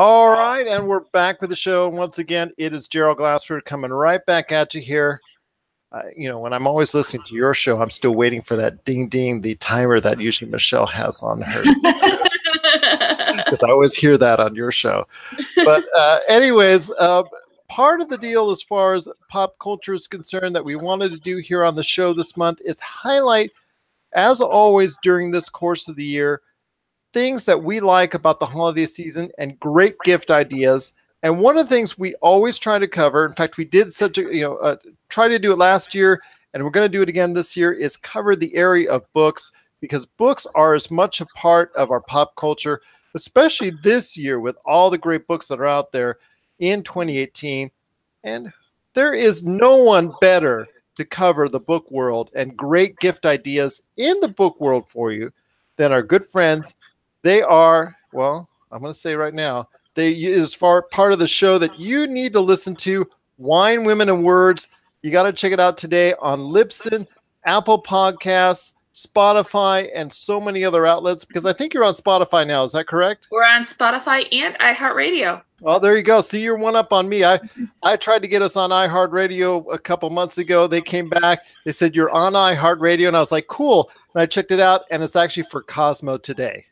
All right, and we're back with the show. And once again, it is Gerald Glassford coming right back at you here. When I'm always listening to your show, I'm still waiting for that ding ding, the timer that usually Michele has on her. Because I always hear that on your show. But anyways, part of the deal as far as pop culture is concerned that we wanted to do here on the show this month is highlight, as always during this course of the year, things that we like about the holiday season and great gift ideas. And one of the things we always try to cover, in fact, we did try to do it last year, and we're going to do it again this year, is cover the area of books, because books are as much a part of our pop culture, especially this year with all the great books that are out there in 2018. And there is no one better to cover the book world and great gift ideas in the book world for you than our good friends. They are, well, I'm going to say right now, they is part of the show that you need to listen to, Wine, Women, and Words. You got to check it out today on Libsyn, Apple Podcasts, Spotify, and so many other outlets, because I think you're on Spotify now. Is that correct? We're on Spotify and iHeartRadio. Oh, there you go. See, you're one up on me. I tried to get us on iHeartRadio a couple months ago. They came back. They said, you're on iHeartRadio. And I was like, cool. And I checked it out, and it's actually for Cosmo Today.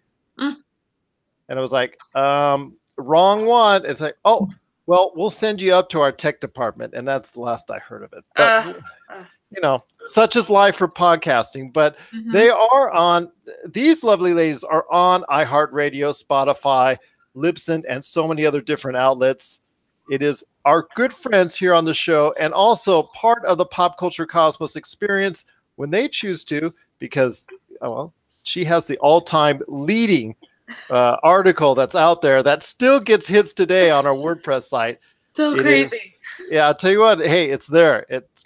And I was like, wrong one. It's like, oh, well, we'll send you up to our tech department. And that's the last I heard of it. But, such is life for podcasting. But they are on, these lovely ladies are on iHeartRadio, Spotify, Libsyn, and so many other different outlets. It is our good friends here on the show and also part of the Pop Culture Cosmos experience when they choose to, because, she has the all-time leading article that's out there that still gets hits today on our WordPress site. So crazy. I'll tell you what. Hey, it's there. It's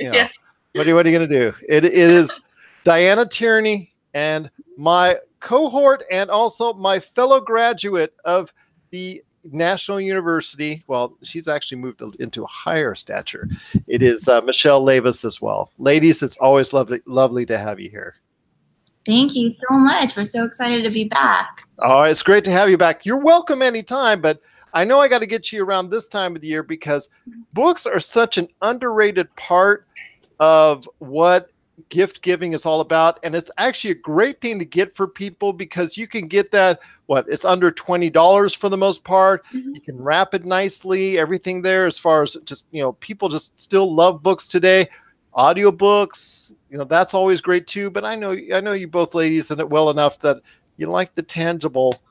what are you going to do? It is Diana Tierney, and my cohort and also my fellow graduate of the National University. Well, she's actually moved into a higher stature. It is Michele Levis as well. Ladies, it's always lovely to have you here. Thank you so much. We're so excited to be back. Oh, it's great to have you back. You're welcome anytime, but I know I got to get you around this time of the year because books are such an underrated part of what gift giving is all about. And it's actually a great thing to get for people because you can get that, it's under $20 for the most part. You can wrap it nicely, everything there as far as just, people just still love books today. Audiobooks, that's always great too. But I know you both ladies in it well enough that you like the tangible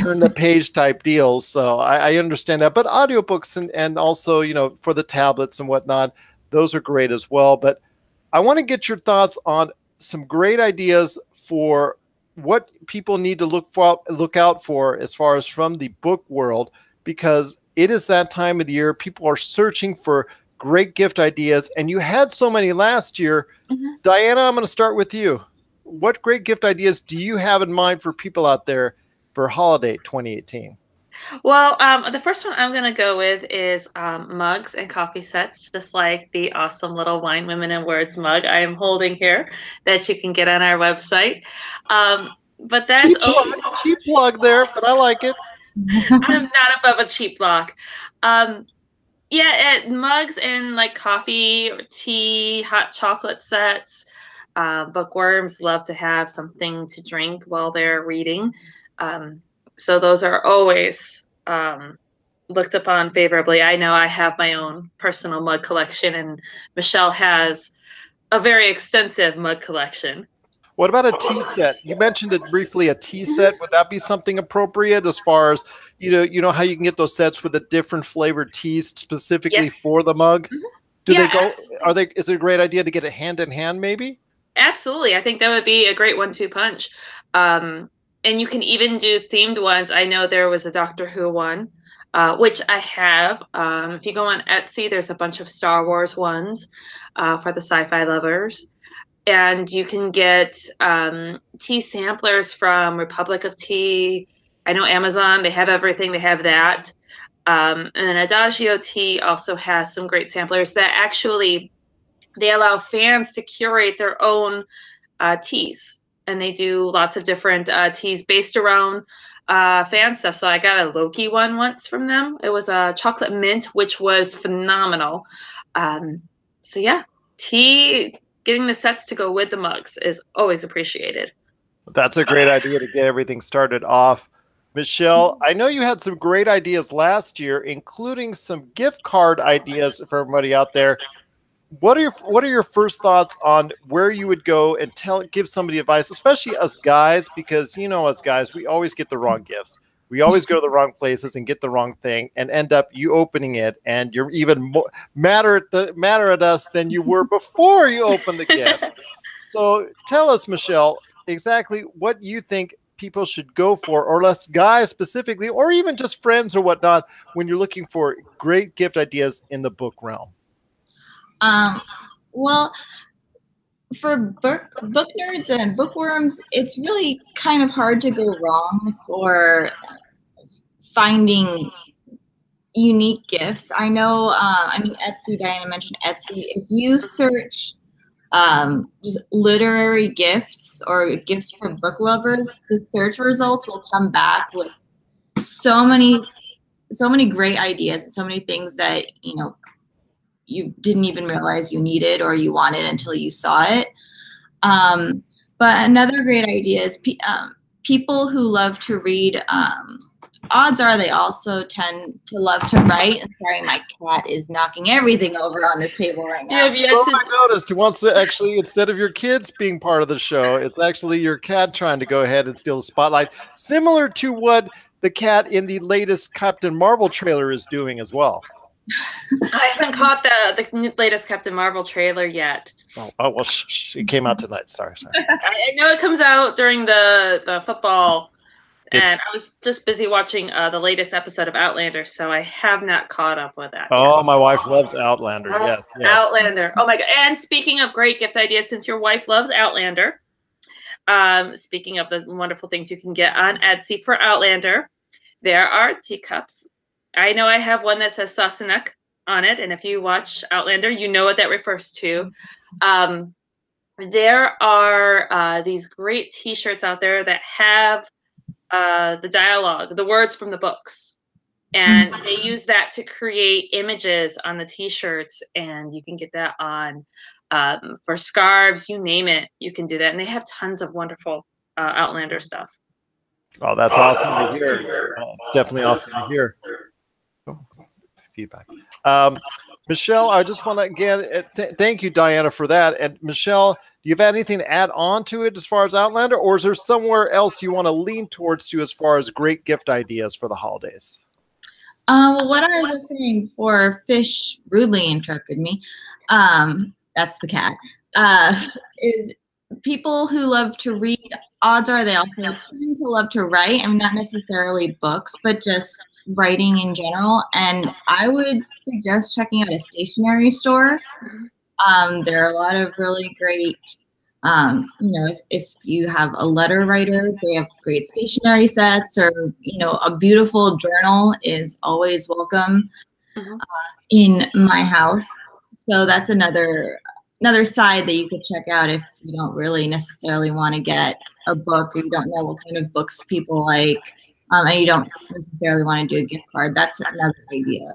turn the page type deals. So I understand that. But audiobooks and also, for the tablets and whatnot, those are great as well. But I want to get your thoughts on some great ideas for what people need to look out for as far as from the book world, because it is that time of the year. People are searching for great gift ideas, and you had so many last year. Diana, I'm going to start with you. What great gift ideas do you have in mind for people out there for holiday 2018? Well, the first one I'm going to go with is mugs and coffee sets, just like the awesome little Wine, Women, and Words mug I am holding here that you can get on our website. But that's cheap plug there, but I like it. I'm not above a cheap block. Mugs and like coffee or tea, hot chocolate sets. Bookworms love to have something to drink while they're reading. So those are always looked upon favorably. I know I have my own personal mug collection, and Michele has a very extensive mug collection. What about a tea set? You mentioned it briefly, a tea set. Would that be something appropriate as far as, how you can get those sets with the different flavored teas specifically for the mug? Is it a great idea to get it hand in hand maybe? Absolutely. I think that would be a great 1-2 punch. And you can even do themed ones. I know there was a Doctor Who one, which I have. If you go on Etsy, there's a bunch of Star Wars ones for the sci-fi lovers. And you can get tea samplers from Republic of Tea. I know Amazon, they have everything. They have that. And then Adagio Tea also has some great samplers that actually, they allow fans to curate their own teas. And they do lots of different teas based around fan stuff. So I got a Loki one once from them. It was a chocolate mint, which was phenomenal. So yeah, tea, getting the sets to go with the mugs is always appreciated. That's a great idea to get everything started off. Michele, I know you had some great ideas last year, including some gift card ideas for everybody out there. What are your first thoughts on where you would go and give somebody advice, especially us guys, because us guys, we always get the wrong gifts. We always go to the wrong places and get the wrong thing and end up you opening it and you're even more madder at us than you were before you opened the gift. So tell us, Michele, exactly what you think people should go for, or less guys specifically, or even just friends or whatnot, when you're looking for great gift ideas in the book realm. Well, for book nerds and bookworms, it's really kind of hard to go wrong for finding unique gifts. I know, Etsy, Diana mentioned Etsy. If you search just literary gifts or gifts for book lovers, the search results will come back with so many great ideas and so many things that, you didn't even realize you needed or you wanted until you saw it. But another great idea is people who love to read, odds are they also tend to love to write. And sorry, my cat is knocking everything over on this table right now. I noticed he wants to actually, instead of your kids being part of the show, it's actually your cat trying to go ahead and steal the spotlight, similar to what the cat in the latest Captain Marvel trailer is doing as well. I haven't caught the latest Captain Marvel trailer yet. Oh well, it came out tonight. Sorry. I know it comes out during the football, and I was just busy watching the latest episode of Outlander, so I have not caught up with that. Oh, my wife loves Outlander. Yes. Outlander. Oh my god! And speaking of great gift ideas, since your wife loves Outlander, speaking of the wonderful things you can get on Etsy for Outlander, there are teacups. I know I have one that says Sassenach on it, and if you watch Outlander, you know what that refers to. There are these great T-shirts out there that have the dialogue, the words from the books, and they use that to create images on the T-shirts, and you can get that on for scarves, you name it, you can do that, and they have tons of wonderful Outlander stuff. Oh, that's awesome to hear. It's definitely awesome to hear. Feedback. Michele, I just want to again thank you, Diana, for that. And Michele, do you have anything to add on to it as far as Outlander, or is there somewhere else you want to lean towards to as far as great gift ideas for the holidays? Well, what I was saying before, Fish rudely interrupted me. That's the cat. Is people who love to read, odds are they also tend to love to write. I mean, not necessarily books, but just writing in general. And I would suggest checking out a stationery store. There are a lot of really great, if you have a letter writer, they have great stationery sets, or, a beautiful journal is always welcome in my house. So that's another side that you could check out if you don't really necessarily want to get a book, or you don't know what kind of books people like, and you don't necessarily want to do a gift card. That's another idea.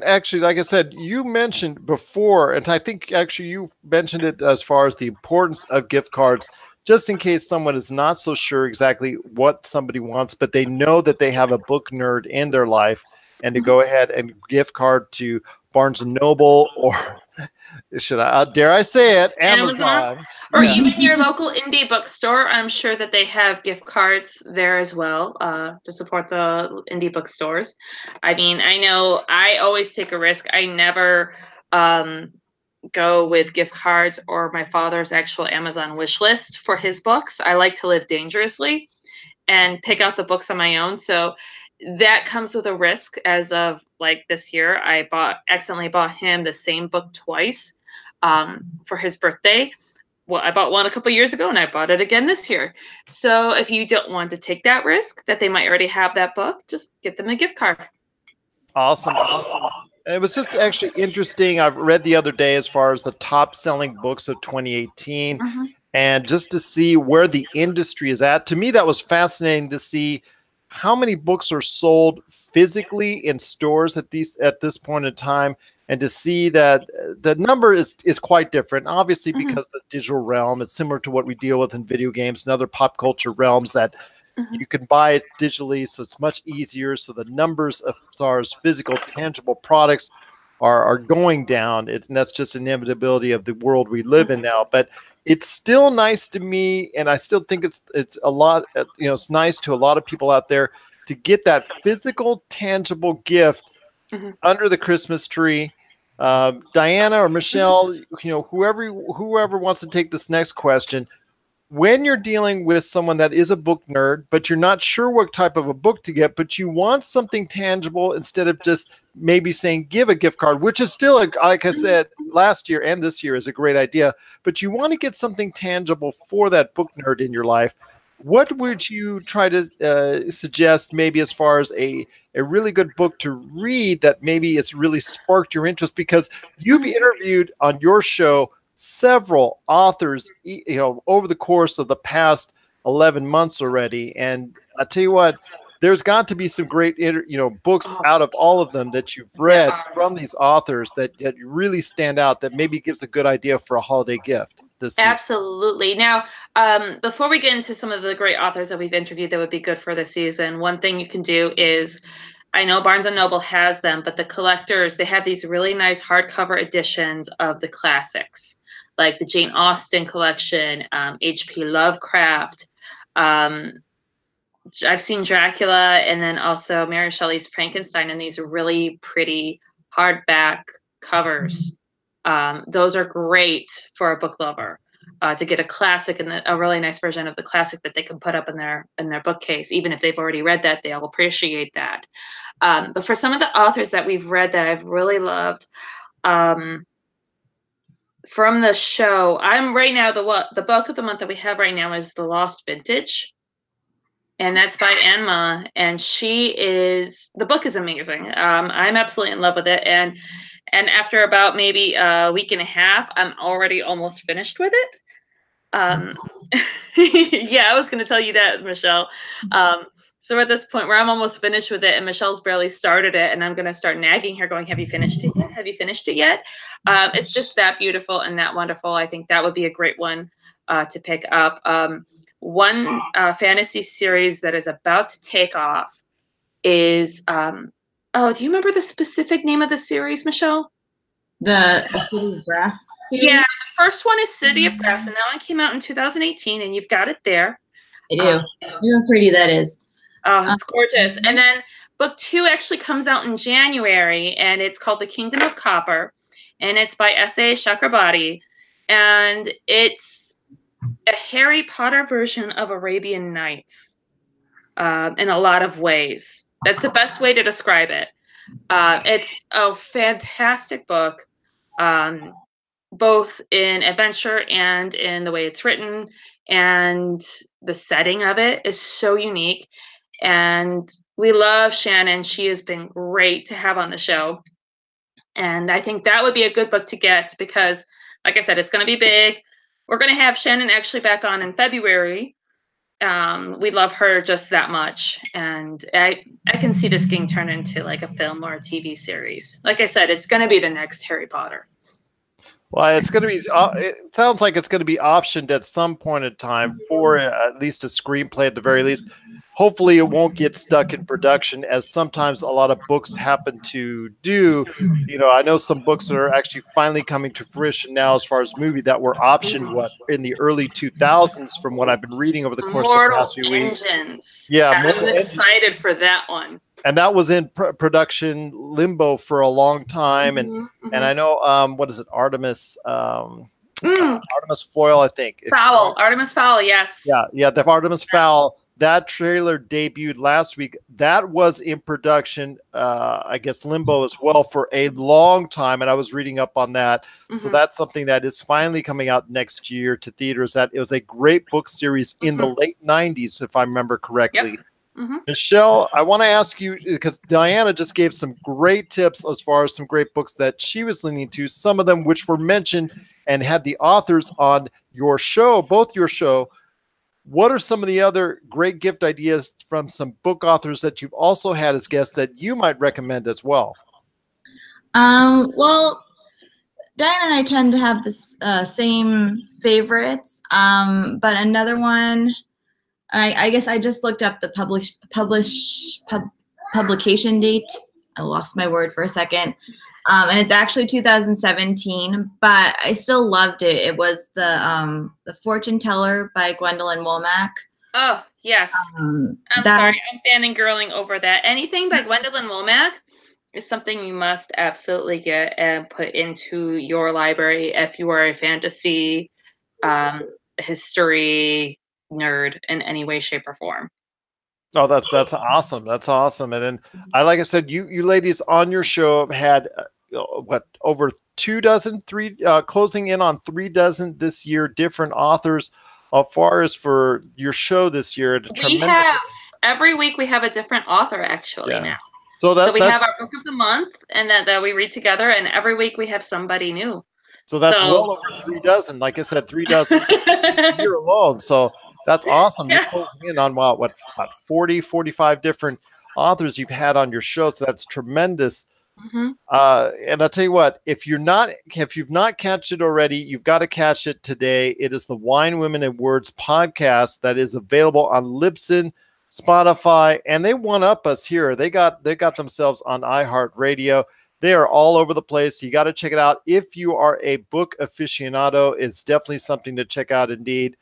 Actually, like I said, you mentioned before, and I think actually you mentioned it as far as the importance of gift cards, just in case someone is not so sure exactly what somebody wants, but they know that they have a book nerd in their life, and to go ahead and gift card to Barnes & Noble, or dare I say it, Amazon. Or even your local indie bookstore. I'm sure that they have gift cards there as well to support the indie bookstores. I mean, I know I always take a risk. I never go with gift cards or my father's actual Amazon wish list for his books. I like to live dangerously and pick out the books on my own. So that comes with a risk. As of like this year, I accidentally bought him the same book twice for his birthday. Well, I bought one a couple years ago and I bought it again this year. So if you don't want to take that risk that they might already have that book, just get them a gift card. Awesome. And it was just actually interesting. I've read the other day as far as the top selling books of 2018. and just to see where the industry is at. To me, that was fascinating to see how many books are sold physically in stores at this point in time, and to see that the number is quite different. Obviously, because the digital realm is similar to what we deal with in video games and other pop culture realms, that you can buy it digitally, so it's much easier. So the numbers as far as physical, tangible products are going down. And that's just an inevitability of the world we live in now. But it's still nice to me, and I still think it's a lot. It's nice to a lot of people out there to get that physical, tangible gift under the Christmas tree. Diana or Michele, whoever wants to take this next question. When you're dealing with someone that is a book nerd, but you're not sure what type of a book to get, but you want something tangible instead of just maybe saying give a gift card, which is still, like I said, last year and this year is a great idea, but you want to get something tangible for that book nerd in your life. What would you try to suggest maybe as far as a really good book to read that maybe it's really sparked your interest? Because you've interviewed on your show several authors, over the course of the past 11 months already. And I tell you what, there's got to be some great, books out of all of them that you've read from these authors that really stand out, that maybe gives a good idea for a holiday gift this season. Absolutely. Now, before we get into some of the great authors that we've interviewed that would be good for the season, one thing you can do is, I know Barnes & Noble has them, but the collectors, they have these really nice hardcover editions of the classics, like the Jane Austen collection, H.P. Lovecraft. I've seen Dracula, and then also Mary Shelley's Frankenstein, and these are really pretty hardback covers. Those are great for a book lover to get a classic and a really nice version of the classic that they can put up in their bookcase. Even if they've already read that, they'll appreciate that. But for some of the authors that we've read that I've really loved, from the show, I'm right now, the book of the month that we have right now is The Lost Vintage. And that's by Anma. And the book is amazing. I'm absolutely in love with it. And after about maybe a week and a half, I'm already almost finished with it. Yeah, I was going to tell you that, Michele. So at this point where I'm almost finished with it and Michelle's barely started it, and I'm going to start nagging her going, have you finished it yet? Have you finished it yet? It's just that beautiful and that wonderful. I think that would be a great one to pick up. One fantasy series that is about to take off is, do you remember the specific name of the series, Michele? The City of Brass series? Yeah, the first one is City of Brass, and that one came out in 2018, and you've got it there. I do. Look how pretty that is. Oh, it's gorgeous. And then book 2 actually comes out in January, and it's called The Kingdom of Copper, and it's by S.A. Chakrabarti, and it's a Harry Potter version of Arabian Nights in a lot of ways. That's the best way to describe it. It's a fantastic book, both in adventure and in the way it's written, and the setting of it is so unique. And we love Shannon. She has been great to have on the show. And I think that would be a good book to get because, like I said, it's going to be big. We're going to have Shannon actually back on in February. We love her just that much. And I can see this getting turned into like a film or a TV series. Like I said, it's going to be the next Harry Potter. Well, it's going to be, it sounds like it's going to be optioned at some point in time for at least a screenplay at the very least. Hopefully it won't get stuck in production, as sometimes a lot of books happen to do. I know some books that are actually finally coming to fruition now as far as movie that were optioned in the early 2000s from what I've been reading over the course of the past few weeks. Yeah, I'm excited for that one. And that was in production limbo for a long time. And I know, what is it? Artemis Fowl, I think. Artemis Fowl, yes. Yeah, the Artemis Fowl. That trailer debuted last week. That was in production, I guess, limbo as well for a long time. And I was reading up on that. So that's something that is finally coming out next year to theaters. That it was a great book series in the late 90s, if I remember correctly. Yep. Michele, I want to ask you, because Diana just gave some great tips as far as some great books that she was leaning to, some of them which were mentioned and had the authors on your show, both your show, what are some of the other great gift ideas from some book authors that you've also had as guests that you might recommend as well? Well, Diane and I tend to have this same favorites, but another one, I guess I just looked up the publication date. I lost my word for a second. And it's actually 2017, but I still loved it. It was the Fortune Teller by Gwendolyn Womack. Oh, yes. I'm sorry. I'm fangirling over that. Anything by Gwendolyn Womack is something you must absolutely get and put into your library if you are a fantasy history nerd in any way, shape, or form. Oh, that's awesome. That's awesome. And then like I said, you ladies on your show have had over 24, closing in on 36 this year, different authors. As far as for your show this year, every week we have a different author actually now. So we have our book of the month, and that we read together, and every week we have somebody new. So that's well over 36. Like I said, 36 year alone. So that's awesome. You're closing in on what 40, 45 different authors you've had on your show. So that's tremendous. Mm-hmm. And I'll tell you what, if you've not catched it already, you've got to catch it today. It is the Wine, Women, and Words podcast that is available on Libsyn, Spotify, and they one up us here. They got themselves on iHeartRadio. They are all over the place. You got to check it out. If you are a book aficionado, it's definitely something to check out indeed.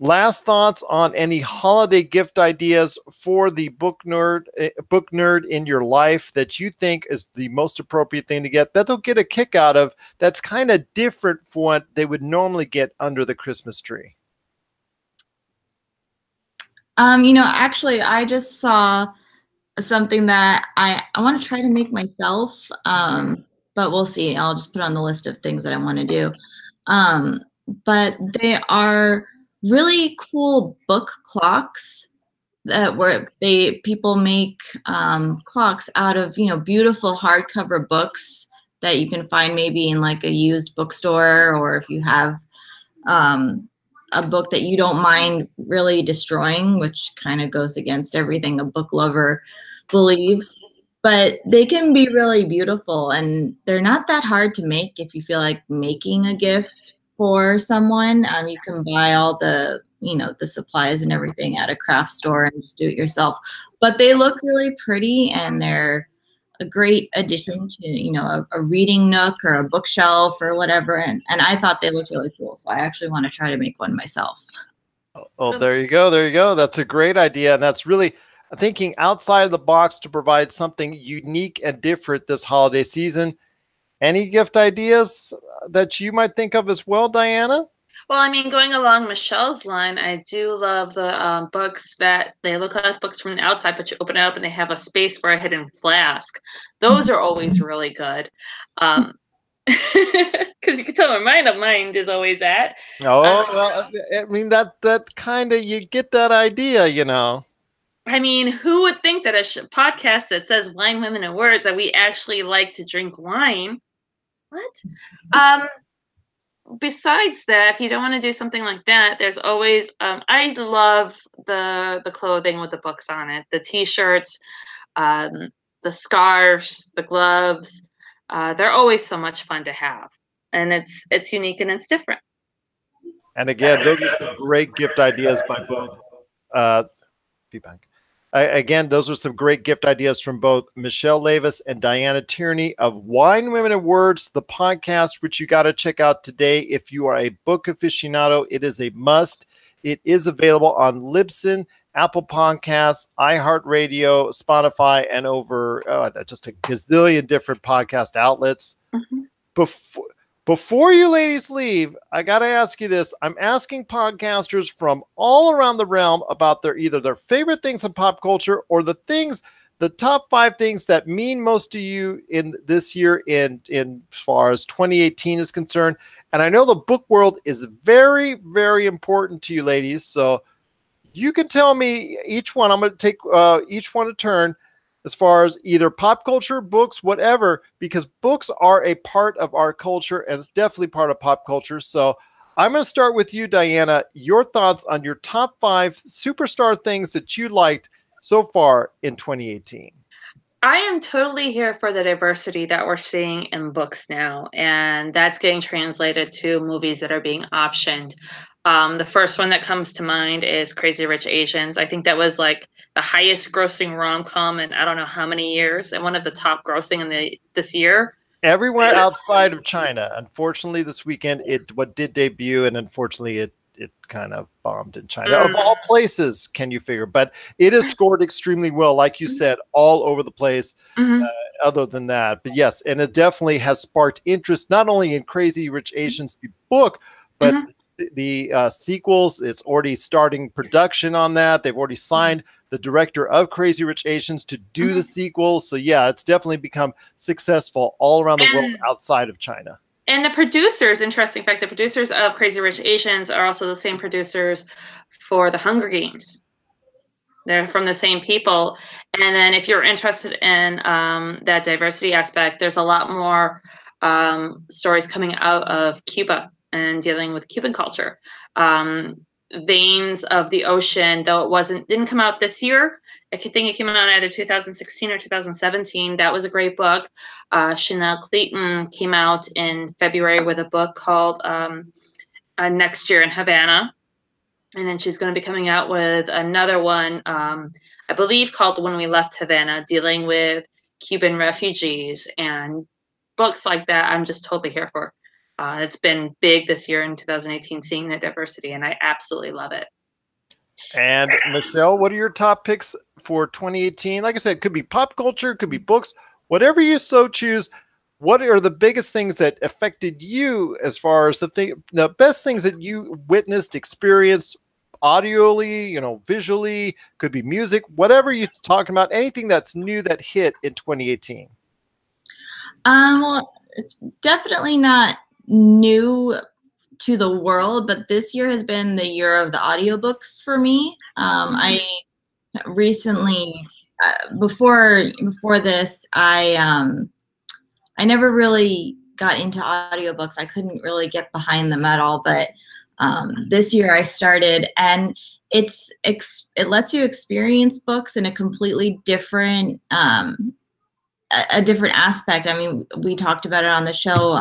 Last thoughts on any holiday gift ideas for the book nerd in your life that you think is the most appropriate thing to get, that they'll get a kick out of, that's kind of different from what they would normally get under the Christmas tree? Actually, I just saw something that I want to try to make myself, but we'll see. I'll just put on the list of things that I want to do. But they are really cool book clocks where people make clocks out of beautiful hardcover books that you can find maybe in like a used bookstore, or if you have a book that you don't mind really destroying, which kind of goes against everything a book lover believes. But they can be really beautiful, and they're not that hard to make if you feel like making a gift for someone. You can buy all the the supplies and everything at a craft store and just do it yourself. But they look really pretty, and they're a great addition to a reading nook or a bookshelf or whatever. And I thought they looked really cool, so I actually want to try to make one myself. Oh, there you go. There you go. That's a great idea, and that's really thinking outside of the box to provide something unique and different this holiday season. Any gift ideas that you might think of as well, Diana? Well, I mean, going along Michelle's line, I do love the books that they look like books from the outside, but you open it up and they have a space for a hidden flask. Those are always really good. Because you can tell where my mind is always at. Oh, well, I mean, that kind of, you get that idea, I mean, who would think that a podcast that says Wine, Women, and Words, that we actually like to drink wine? What? Besides that, if you don't want to do something like that, there's always, I love the clothing with the books on it, the t-shirts, the scarves, the gloves. They're always so much fun to have, and it's unique and it's different. And again, those are some great gift ideas by both. Again, those are some great gift ideas from both Michele Levis and Diana Tierney of Wine, Women, and Words, the podcast, which you got to check out today. If you are a book aficionado, it is a must. It is available on Libsyn, Apple Podcasts, iHeartRadio, Spotify, and over just a gazillion different podcast outlets. Mm-hmm. Before you ladies leave, I got to ask you this. I'm asking podcasters from all around the realm about either their favorite things in pop culture or the top 5 things that mean most to you in this year in as far as 2018 is concerned. And I know the book world is very, very important to you ladies. So you can tell me each one. I'm going to take each one a turn as far as either pop culture, books, whatever, because books are a part of our culture and it's definitely part of pop culture. So I'm going to start with you, Diana. Your thoughts on your top 5 superstar things that you liked so far in 2018. I am totally here for the diversity that we're seeing in books now, and that's getting translated to movies that are being optioned. The first one that comes to mind is Crazy Rich Asians. I think that was like the highest grossing rom-com in I don't know how many years, and one of the top grossing in this year. Everywhere outside of China. Unfortunately, this weekend it did debut, and unfortunately it kind of bombed in China. Of all places, can you figure? But it is scored extremely well, like you said, all over the place. Other than that, but yes, and it definitely has sparked interest not only in Crazy Rich Asians, the book, but the sequels. It's already starting production on that. They've already signed the director of Crazy Rich Asians to do the sequel. So yeah, it's definitely become successful all around the world outside of China. And the producers, interesting fact, the producers of Crazy Rich Asians are also the same producers for The Hunger Games. They're from the same people. And then if you're interested in that diversity aspect, there's a lot more stories coming out of Cuba and dealing with Cuban culture. Veins of the Ocean, though it didn't come out this year. I think it came out either 2016 or 2017. That was a great book. Chanel Clayton came out in February with a book called Next Year in Havana. And then she's going to be coming out with another one, I believe, called When We Left Havana, dealing with Cuban refugees and books like that. I'm just totally here for. It's been big this year in 2018, seeing the diversity, and I absolutely love it. And Michelle, what are your top picks for 2018? Like I said, it could be pop culture, it could be books, whatever you so choose. What are the biggest things that affected you as far as the best things that you witnessed, experienced, audioly, visually, could be music, whatever you're talking about, anything that's new that hit in 2018? Well, it's definitely not new to the world, but this year has been the year of the audiobooks for me. I recently, before this, I never really got into audiobooks. I couldn't really get behind them at all, but this year I started, and it lets you experience books in a completely different a different aspect. I mean, we talked about it on the show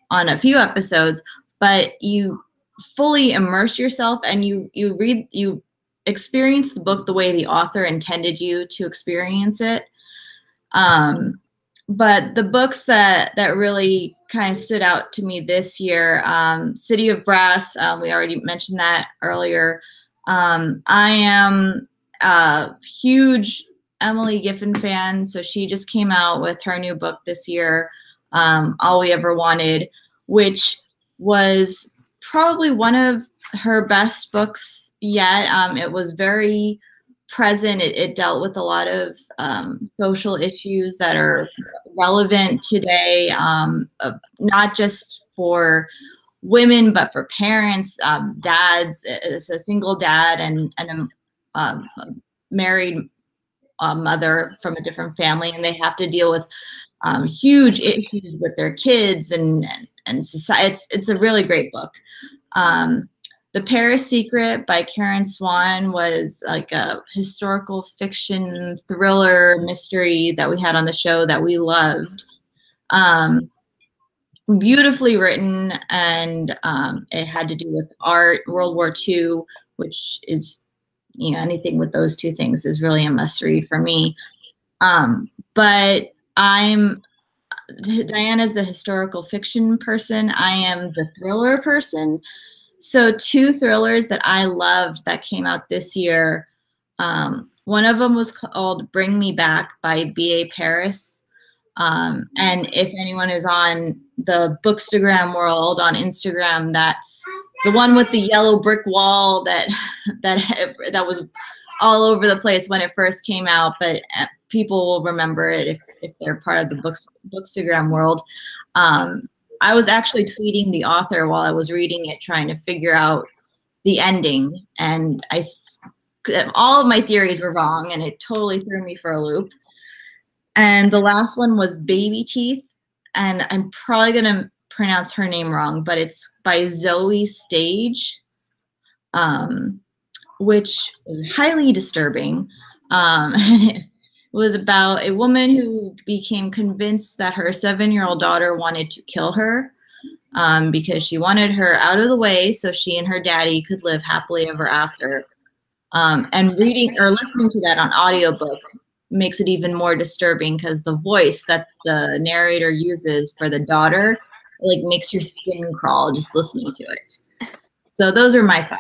on a few episodes, but you fully immerse yourself and you experience the book the way the author intended you to experience it. But the books that really kind of stood out to me this year, City of Brass, we already mentioned that earlier. I am a huge Emily Giffin fan, so she just came out with her new book this year, All We Ever Wanted, which was probably one of her best books yet. It was very present. It dealt with a lot of social issues that are relevant today, not just for women, but for parents, dads. It's a single dad and a married mother from a different family, and they have to deal with huge issues with their kids and society. It's a really great book. The Paris Secret by Karen Swan was like a historical fiction thriller mystery that we had on the show that we loved. Beautifully written, and it had to do with art, World War II, which is, anything with those two things is really a must read for me. But Diana's the historical fiction person. I am the thriller person. So 2 thrillers that I loved that came out this year. One of them was called Bring Me Back by B.A. Paris. And if anyone is on the Bookstagram world on Instagram, that's the one with the yellow brick wall that was all over the place when it first came out, but people will remember it if they're part of the Bookstagram world. I was actually tweeting the author while I was reading it, trying to figure out the ending, and all of my theories were wrong, and it totally threw me for a loop. And the last one was Baby Teeth, and I'm probably gonna pronounce her name wrong, but it's by Zoe Stage, which was highly disturbing. It was about a woman who became convinced that her 7-year-old daughter wanted to kill her because she wanted her out of the way so she and her daddy could live happily ever after. And reading or listening to that on audiobook makes it even more disturbing because the voice that the narrator uses for the daughter like makes your skin crawl just listening to it. So those are my 5.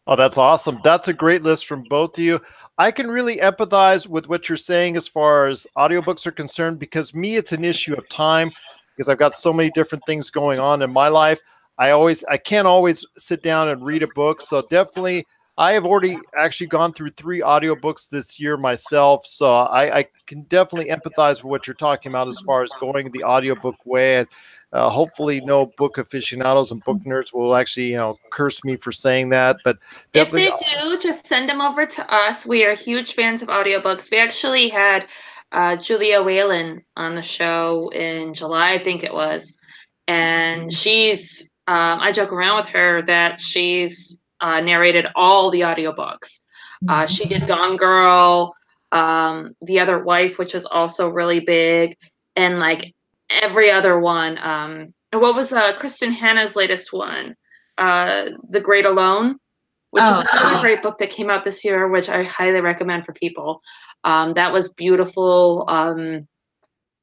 Oh, that's awesome. That's a great list from both of you. I can really empathize with what you're saying as far as audiobooks are concerned, because me, it's an issue of time because I've got so many different things going on in my life. I can't always sit down and read a book. So definitely I have already actually gone through 3 audiobooks this year myself. So I can definitely empathize with what you're talking about as far as going the audiobook way. And hopefully no book aficionados and book nerds will actually, curse me for saying that. But If definitely, they do, just send them over to us. We are huge fans of audiobooks. We actually had Julia Whalen on the show in July, I think it was. And she's, I joke around with her that she's narrated all the audiobooks. She did Gone Girl, The Other Wife, which was also really big, and like every other one. What was Kristen Hanna's latest one? The Great Alone, which is another great book that came out this year, which I highly recommend for people. That was beautiful,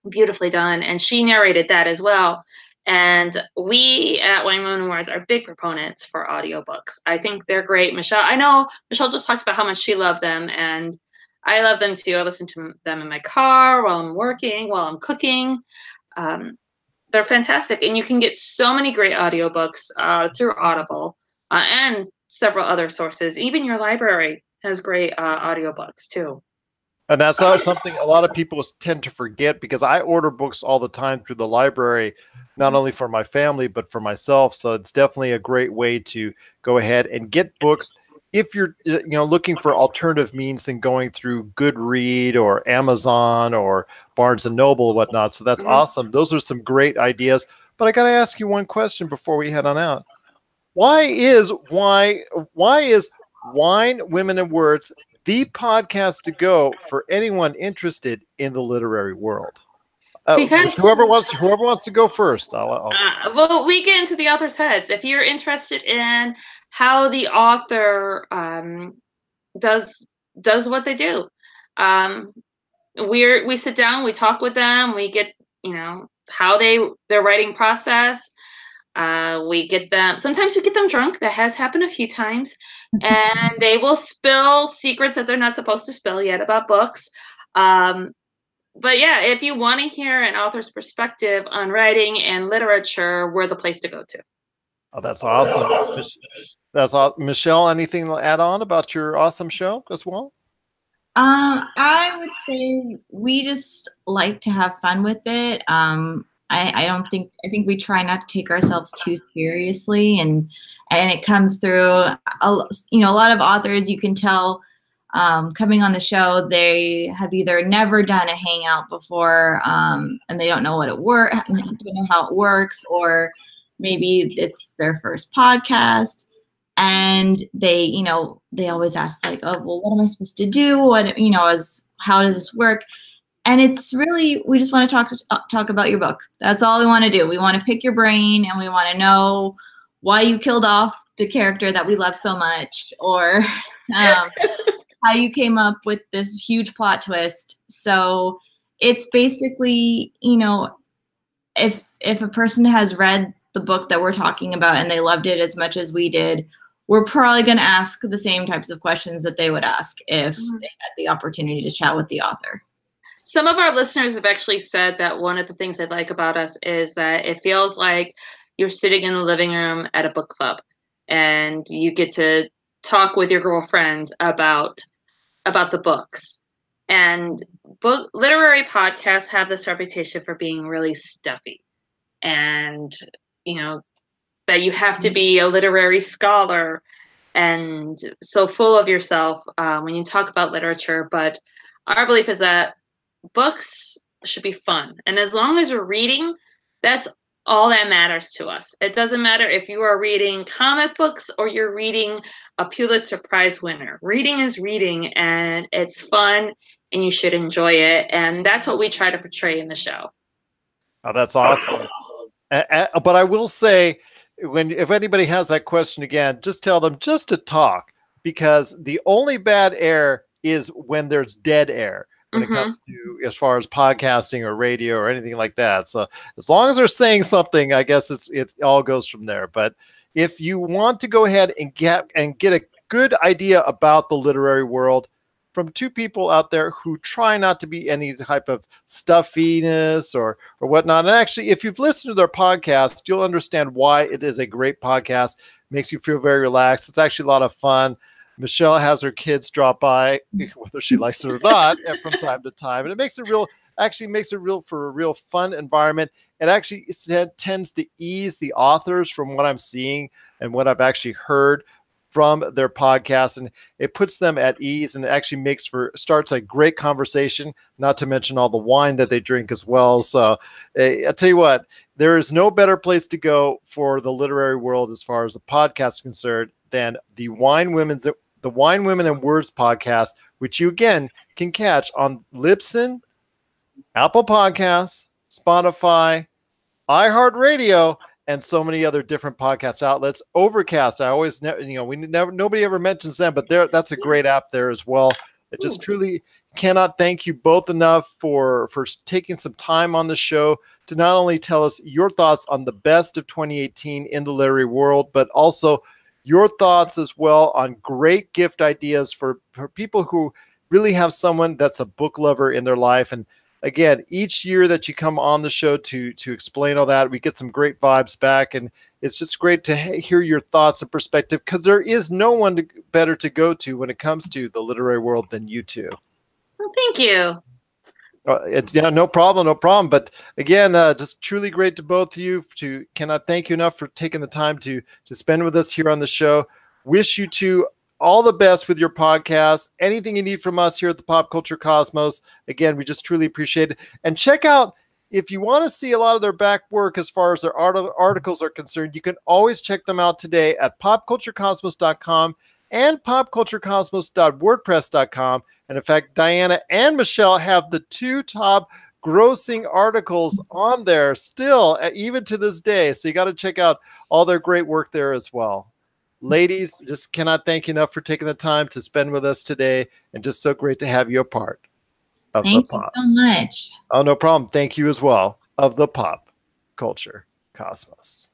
beautifully done, and she narrated that as well. And we at Wine Awards are big proponents for audiobooks. I think they're great. I know Michelle just talked about how much she loved them, and I love them too. I listen to them in my car, while I'm working, while I'm cooking. They're fantastic, and you can get so many great audiobooks through Audible and several other sources. Even your library has great audiobooks too. and that's something a lot of people tend to forget, because I order books all the time through the library, not only for my family, but for myself. So it's definitely a great way to go ahead and get books if you're looking for alternative means than going through Goodread or Amazon or Barnes and Noble and whatnot. So that's awesome. Those are some great ideas. But I got to ask you one question before we head on out. Why is Wine, Women, and Words the podcast to go for anyone interested in the literary world? Because whoever wants to go first. well, we get into the author's heads. If you're interested in how the author does what they do, we sit down, we talk with them, we get how their writing process. We get them. Sometimes we get them drunk. That has happened a few times, and they will spill secrets that they're not supposed to spill yet about books. But yeah, if you want to hear an author's perspective on writing and literature, we're the place to go to. Oh, that's awesome. That's awesome. Michelle, anything to add on about your awesome show as well? I would say we just like to have fun with it. I think we try not to take ourselves too seriously, and it comes through. A lot of authors, you can tell coming on the show, they have either never done a hangout before, and they don't know don't know how it works, or maybe it's their first podcast. And they always ask like, oh, well, what am I supposed to do? How does this work? And it's really, we just want to talk about your book. That's all we want to do. We want to pick your brain, and we want to know why you killed off the character that we love so much, or how you came up with this huge plot twist. So it's basically, if a person has read the book that we're talking about and they loved it as much as we did, we're probably going to ask the same types of questions that they would ask if they had the opportunity to chat with the author. Some of our listeners have actually said that one of the things they like about us is that it feels like you're sitting in the living room at a book club, and you get to talk with your girlfriends about the books. And literary podcasts have this reputation for being really stuffy, and that you have to be a literary scholar and so full of yourself when you talk about literature. But our belief is that books should be fun, and as long as you're reading, that's all that matters to us. It doesn't matter if you are reading comic books or you're reading a Pulitzer Prize winner. Reading is reading, and it's fun, and you should enjoy it. And that's what we try to portray in the show. Oh, that's awesome. But I will say, if anybody has that question again, just tell them just to talk, because the only bad air is when there's dead air when it comes to as far as podcasting or radio or anything like that. So as long as they're saying something, I guess it all goes from there. But if you want to go ahead and get a good idea about the literary world from two people out there who try not to be any type of stuffiness or whatnot. And actually, if you've listened to their podcast, you'll understand why it is a great podcast. Makes you feel very relaxed. It's actually a lot of fun. Michele has her kids drop by, whether she likes it or not, from time to time. And it makes it for a real fun environment. It actually tends to ease the authors from what I'm seeing and what I've actually heard from their podcast, and it puts them at ease, and it actually starts a great conversation, not to mention all the wine that they drink as well. So I'll tell you what, there is no better place to go for the literary world as far as the podcast is concerned than the Wine Women and Words podcast, which you again can catch on Libsyn, Apple Podcasts, Spotify, iHeartRadio, and so many other different podcast outlets. Overcast, I always, nobody ever mentions them, but that's a great app there as well. I just truly cannot thank you both enough for taking some time on the show to not only tell us your thoughts on the best of 2018 in the literary world, but also your thoughts as well on great gift ideas for people who really have someone that's a book lover in their life. And again, each year that you come on the show to explain all that, we get some great vibes back, and it's just great to hear your thoughts and perspective, because there is no one better to go to when it comes to the literary world than you two. Well, thank you. No problem. But again, just truly great to both of you. Cannot thank you enough for taking the time to spend with us here on the show. Wish you two all the best with your podcast. Anything you need from us here at the Pop Culture Cosmos, again, we just truly appreciate it. And check out, if you want to see a lot of their back work as far as their articles are concerned, you can always check them out today at popculturecosmos.com and popculturecosmos.wordpress.com. And in fact, Diana and Michele have the two top grossing articles on there still, even to this day. So you got to check out all their great work there as well. Ladies, just cannot thank you enough for taking the time to spend with us today, and just so great to have you a part of the Pop. Thank you so much. Oh, no problem. Thank you as well, of the Pop Culture Cosmos.